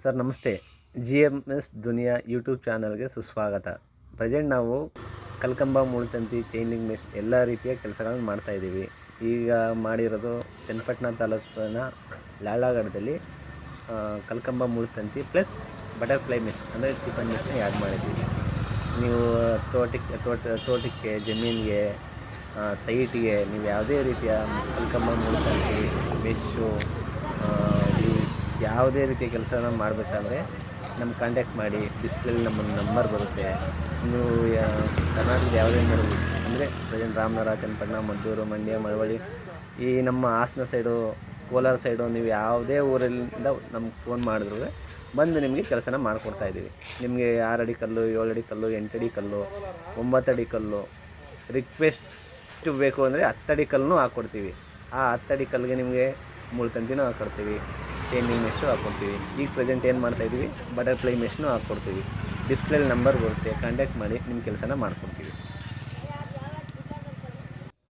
Sir ನಮಸ್ತೆ. GMS ದುನಿಯಾ YouTube ಚಾನಲ್ಗೆ ಸುಸ್ವಾಗತ. ಪ್ರೆಸೆಂಟ್ ನಾವು ಕಲ್ಕಂಬ, ಮುಳ್ತಂತಿ, ಚೈನ್ ಲಿಂಕ್ ಮೆಶ್ ಎಲ್ಲ ರೀತಿಯ ಕೆಲಸಗಳನ್ನು ಮಾಡ್ತಾಯಿದ್ದೀವಿ. ಈಗ ಮಾಡಿರೋದು ಚನ್ನಪಟ್ಟಣ ತಾಲೂಕಿನ ಲಾಳಗಡದಲ್ಲಿ ಕಲ್ಕಂಬ, ಮುಳ್ತಂತಿ ಪ್ಲಸ್ ಬಟರ್ಫ್ಲೈ ಮೆಶ್ ಅಂದರೆ ಚಿಕನ್ ಮೆಶ್ನ ಆ್ಯಡ್ ಮಾಡಿದ್ದೀವಿ. ನೀವು ತೋಟಕ್ಕೆ, ಜಮೀನಿಗೆ, ಸೈಟಿಗೆ ನೀವು ಯಾವುದೇ ರೀತಿಯ ಕಲ್ಕಂಬ, ಮುಳ್ತಂತಿ ಮೆಶ್ಶು ಯಾವುದೇ ರೀತಿಯ ಕೆಲಸನ ಮಾಡಬೇಕಂದ್ರೆ ನಮ್ಗೆ ಕಾಂಟ್ಯಾಕ್ಟ್ ಮಾಡಿ. ಡಿಸ್ಪ್ಲೇಲಿ ನಮ್ಮ ನಂಬರ್ ಬರುತ್ತೆ. ನೀವು ಕರ್ನಾಟಕದ ಯಾವುದೇ ಮಾಡಲಿ ಅಂದರೆ ಪ್ರೆಸೆಂಟ್ ರಾಮನಗರ, ಚನ್ನಪಟ್ಟಣ, ಮದ್ದೂರು, ಮಂಡ್ಯ, ಮಳವಳ್ಳಿ, ಈ ನಮ್ಮ ಹಾಸನ ಸೈಡು, ಕೋಲಾರ ಸೈಡು, ನೀವು ಯಾವುದೇ ಊರಿಂದ ನಮ್ಗೆ ಫೋನ್ ಮಾಡಿದ್ರು ಬಂದು ನಿಮಗೆ ಕೆಲಸನ ಮಾಡಿಕೊಡ್ತಾಯಿದ್ದೀವಿ. ನಿಮಗೆ 6 ಅಡಿ ಕಲ್ಲು, 7 ಅಡಿ ಕಲ್ಲು, 8 ಅಡಿ ಕಲ್ಲು, 9 ಅಡಿ ಕಲ್ಲು, ರಿಕ್ವೆಸ್ಟ್ ಬೇಕು ಅಂದರೆ 10 ಅಡಿ ಕಲ್ಲೂ ಹಾಕ್ಕೊಡ್ತೀವಿ. ಆ 10 ಅಡಿ ಕಲ್ಲಿಗೆ ನಿಮಗೆ ಮುಳ್ತಂತಿನೂ ಹಾಕ್ಕೊಡ್ತೀವಿ, ಚೈನ್ ಲಿಂಕ್ ಮೆಶ್ಶು ಹಾಕ್ಕೊಡ್ತೀವಿ. ಈಗ ಪ್ರೆಸೆಂಟ್ ಏನು ಮಾಡ್ತಾಯಿದ್ದೀವಿ, ಬಟರ್ಫ್ಲೈ ಮೆಶ್ನೂ ಹಾಕ್ಕೊಡ್ತೀವಿ. ಡಿಸ್ಪ್ಲೇಲಿ ನಂಬರ್ ಬರುತ್ತೆ, ಕಾಂಟ್ಯಾಕ್ಟ್ ಮಾಡಿ ನಿಮ್ಮ ಕೆಲಸನ ಮಾಡಿಕೊಡ್ತೀವಿ.